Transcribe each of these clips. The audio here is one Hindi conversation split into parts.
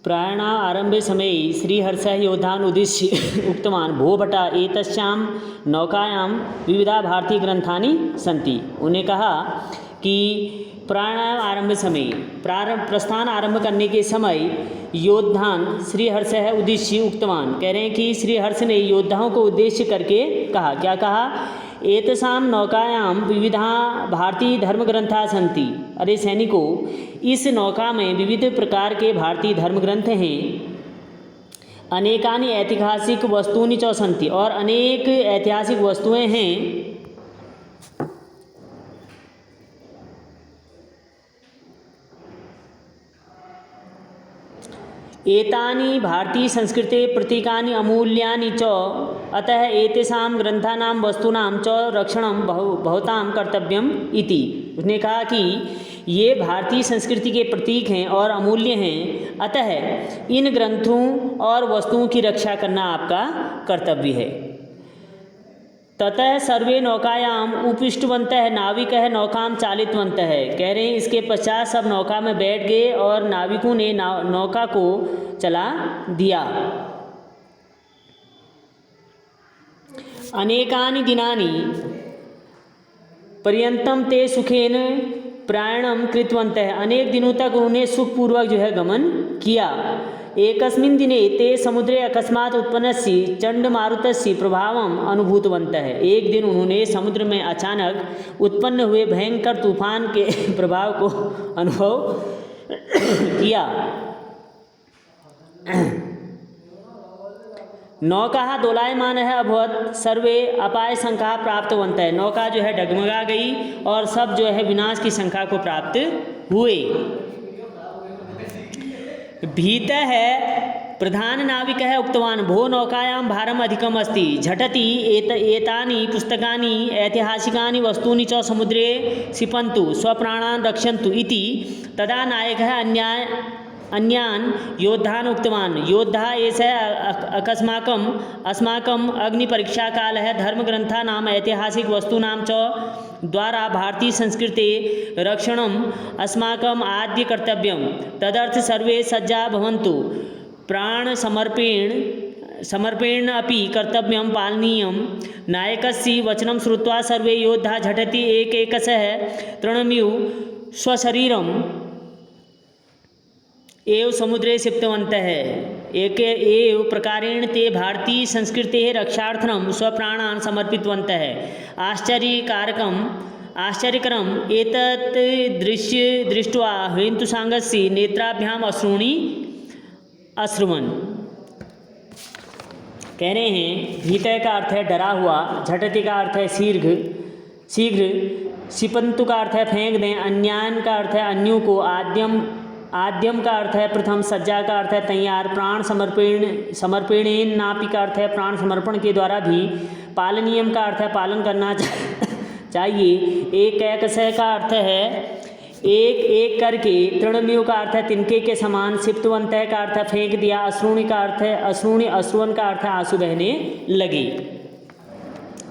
प्रायणा आरंभे समये श्रीहर्षः योद्धान् उद्दिश्य उक्तवान् भो भटा एतस्यां नौकायां विविधा भारतीय ग्रंथानि सन्ति। उन्हें कहा कि प्राणायाम आरंभ समय प्रस्थान आरंभ करने के समय योद्धान श्रीहर्षः उद्दिश्य उक्तवान कह रहे हैं कि श्रीहर्ष ने योद्धाओं को उद्देश्य करके कहा, क्या कहा, एतसाम नौकायां विविधा भारतीय धर्म ग्रंथा सन्ति। अरे सैनिकों, इस नौका में विविध प्रकार के भारतीय धर्म ग्रंथ हैं। अनेकानि ऐतिहासिक वस्तूनि च सन्ति, और अनेक ऐतिहासिक वस्तुएं हैं। एतानि भारतीय संस्कृते प्रतीकानि अमूल्यानि च, अतः एतेषां ग्रंथानां वस्तूनां च रक्षणं भवतां कर्तव्यम् इति। उसने कहा कि ये भारतीय संस्कृति के प्रतीक हैं और अमूल्य हैं, अतः इन ग्रंथों और वस्तुओं की रक्षा करना आपका कर्तव्य है। ततः सर्वे नौकायाम उपविष्टवन्तः नाविकः नौकाम चालितवन्तः। कह रहे हैं इसके पश्चात सब नौका में बैठ गए और नाविकों ने नौका को चला दिया। अनेकानि दिनानि पर्यंतम ते सुखेन प्रयाणम कृतवन्तः। अनेक दिनों तक उन्होंने सुखपूर्वक जो है गमन किया। एकस्मिन् दिने ते समुद्रे अकस्मात् उत्पन्नस्य चंडमारुतस्य प्रभावम् अनुभूतवन्तः। एक दिन उन्होंने समुद्र में अचानक उत्पन्न हुए भयंकर तूफान के प्रभाव को अनुभव किया। नौका दोलायमानः अभवत्, सर्वे अपाय शंका प्राप्तवन्तः। नौका जो है डगमगा गई और सब जो है विनाश की शंका को प्राप्त हुए। भीतः प्रधान नाविकः उक्तवान् भो नौकायां भारम् अधिकम् अस्ति, झटति एतानि पुस्तकानि ऐतिहासिकानि वस्तूनि च समुद्रे क्षिपन्तु, स्वप्राणान् रक्षन्तु इति। तदा नायकः अन्यान् योद्धान् उक्तवान् योद्धा एषः अस्माकम् अग्निपरीक्षाकालः, धर्मग्रन्थानाम् ऐतिहासिक वस्तूनां च द्वारा भारतीय संस्कृते रक्षणम् अस्माकम् आद्य कर्तव्यं। तदर्थ सर्वे सज्जा भवन्तु, प्राण समर्पेण अपि कर्तव्यं पालनीयं। नायकस्य वचनं श्रुत्वा सर्वे योद्धा झटति एकैकशः तृणमिव स्वशरीरम् एव समुद्रे क्षिप्तवन्तः। एक एव प्रकारेण ते भारतीय संस्कृतेः रक्षार्थं स्वप्राणान् समर्पितवन्तः। आश्चर्यकरम् एतत् दृष्ट्वा हेतुसाङ्गस्य नेत्राभ्याम् अश्रूणि अश्रुवन्। कह रहे हैं भीतर का अर्थ है डरा हुआ, झटति का अर्थ है शीघ्र, क्षिपन्तु का अर्थ है फेंक दें, अन्यान का अर्थ है अन्यों को, आद्यम का अर्थ है प्रथम, सज्जा का अर्थ है तैयार, प्राण समर्पेणेन नापि का अर्थ है प्राण समर्पण के द्वारा भी, पालनीयम का अर्थ है पालन करना चाहिए, एकैकशः का अर्थ है एक एक करके, तृणमिव का अर्थ है तिनके के समान, क्षिप्तवन्तः का अर्थ है फेंक दिया, अश्रूणि का अर्थ है अश्रुवन का अर्थ है आंसू बहने लगे।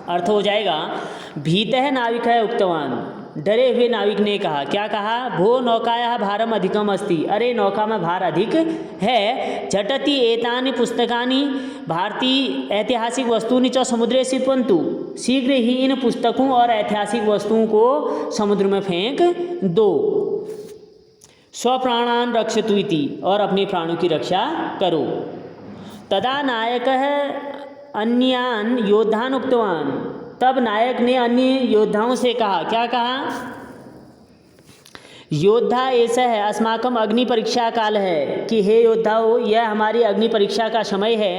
अर्थ हो जाएगा भीतः नाविकः उक्तवान्, डरे हुए नाविक ने कहा, क्या कहा, भो नौकायाः भारम अधिकम अस्ति। अरे नौका में भार अधिक है। झटति एतानि पुस्तकानि भारतीय ऐतिहासिक वस्तूनि च समुद्रे क्षिपन्तु। शीघ्र ही इन पुस्तकों और ऐतिहासिक वस्तुओं को समुद्र में फेंक दो। स्वप्राणान् रक्षतु इति, और अपने प्राणों की रक्षा करो। तदा नायकः अन्यान् योद्धान् उक्तवान्। तब नायक ने अन्य योद्धाओं से कहा, क्या कहा, योद्धा ऐसा है अस्माकम अग्नि परीक्षा काल है, कि हे योद्धाओं यह हमारी अग्नि परीक्षा का समय है।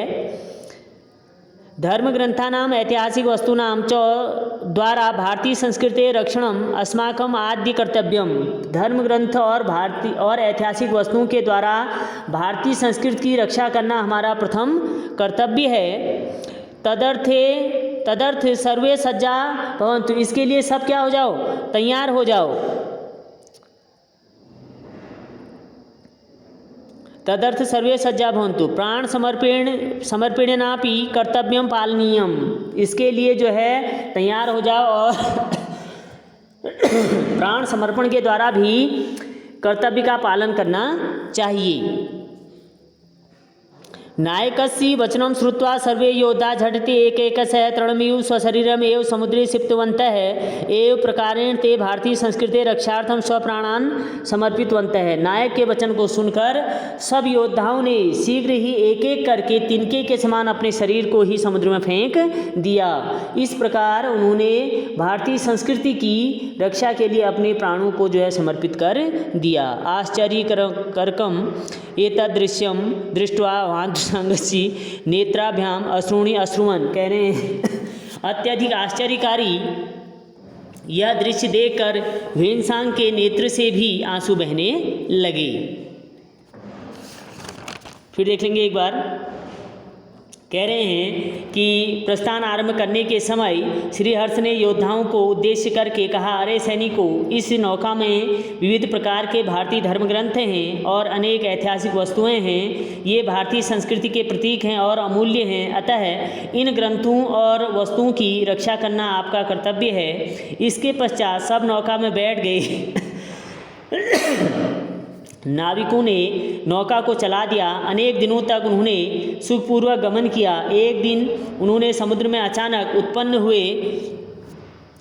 धर्म ग्रंथानाम ऐतिहासिक वस्तूनाम च द्वारा भारतीय संस्कृते रक्षणम अस्माकम आद्य कर्तव्यम। धर्म ग्रंथ और ऐतिहासिक वस्तुओं के द्वारा भारतीय संस्कृति की रक्षा करना हमारा प्रथम कर्तव्य है। तदर्थ सर्वे सज्जा भवन्तु, इसके लिए सब क्या हो जाओ, तैयार हो जाओ। तदर्थ सर्वे सज्जा भवन्तु प्राण समर्पेणापि कर्तव्यम पालनीयम। इसके लिए जो है तैयार हो जाओ और प्राण समर्पण के द्वारा भी कर्तव्य का पालन करना चाहिए। नायकस्य वचनं श्रुत्वा सर्वे योद्धा झटिति एकैकशः तृणमिव स्वशरीरमेव समुद्रे क्षिप्तवन्तः एव प्रकारेण ते भारतीय संस्कृते रक्षार्थं स्वप्राणान् समर्पितवन्तः। नायक के वचन को सुनकर सब योद्धाओं ने शीघ्र ही एक एक करके तिनके के समान अपने शरीर को ही समुद्र में फेंक दिया। इस प्रकार उन्होंने भारतीय संस्कृति की रक्षा के लिए अपने प्राणों को जो है समर्पित कर दिया। आश्चर्यकरकम एतदृश्यम दृष्ट्वा वानरसंघस्य नेत्राभ्याम अश्रूणि अश्रुवन्। कह रहे हैं अत्यधिक आश्चर्यकारी यह दृश्य देखकर ह्वेनसांग के नेत्र से भी आंसू बहने लगे। फिर देख लेंगे एक बार। कह रहे हैं कि प्रस्थान आरंभ करने के समय श्रीहर्ष ने योद्धाओं को उद्देश्य करके कहा, अरे सैनिकों, इस नौका में विविध प्रकार के भारतीय धर्म ग्रंथ हैं और अनेक ऐतिहासिक वस्तुएं हैं। ये भारतीय संस्कृति के प्रतीक हैं और अमूल्य हैं। अतः इन ग्रंथों और वस्तुओं की रक्षा करना आपका कर्तव्य है। इसके पश्चात सब नौका में बैठ गए। नाविकों ने नौका को चला दिया। अनेक दिनों तक उन्होंने सुखपूर्वक गमन किया। एक दिन उन्होंने समुद्र में अचानक उत्पन्न हुए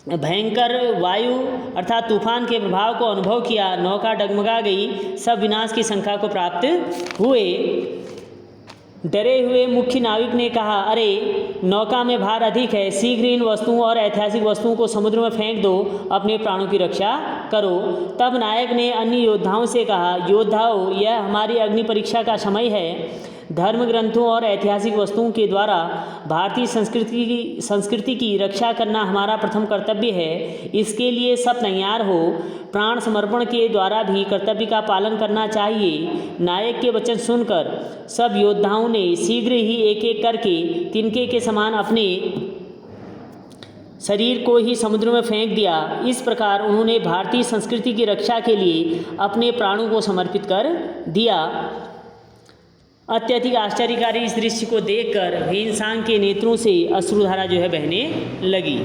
भयंकर वायु अर्थात तूफान के प्रभाव को अनुभव किया। नौका डगमगा गई। सब विनाश की शंका को प्राप्त हुए। डरे हुए मुख्य नाविक ने कहा, अरे नौका में भार अधिक है, शीघ्र इन वस्तुओं और ऐतिहासिक वस्तुओं को समुद्र में फेंक दो, अपने प्राणों की रक्षा करो। तब नायक ने अन्य योद्धाओं से कहा, योद्धाओं, यह हमारी अग्नि परीक्षा का समय है। धर्म ग्रंथों और ऐतिहासिक वस्तुओं के द्वारा भारतीय संस्कृति की रक्षा करना हमारा प्रथम कर्तव्य है। इसके लिए सब तैयार हो। प्राण समर्पण के द्वारा भी कर्तव्य का पालन करना चाहिए। नायक के वचन सुनकर सब योद्धाओं ने शीघ्र ही एक एक करके तिनके के समान अपने शरीर को ही समुद्र में फेंक दिया। इस प्रकार उन्होंने भारतीय संस्कृति की रक्षा के लिए अपने प्राणों को समर्पित कर दिया। अत्यधिक आश्चर्यकारी इस दृश्य को देखकर ह्वेनसांग के नेत्रों से अश्रुधारा जो है बहने लगी।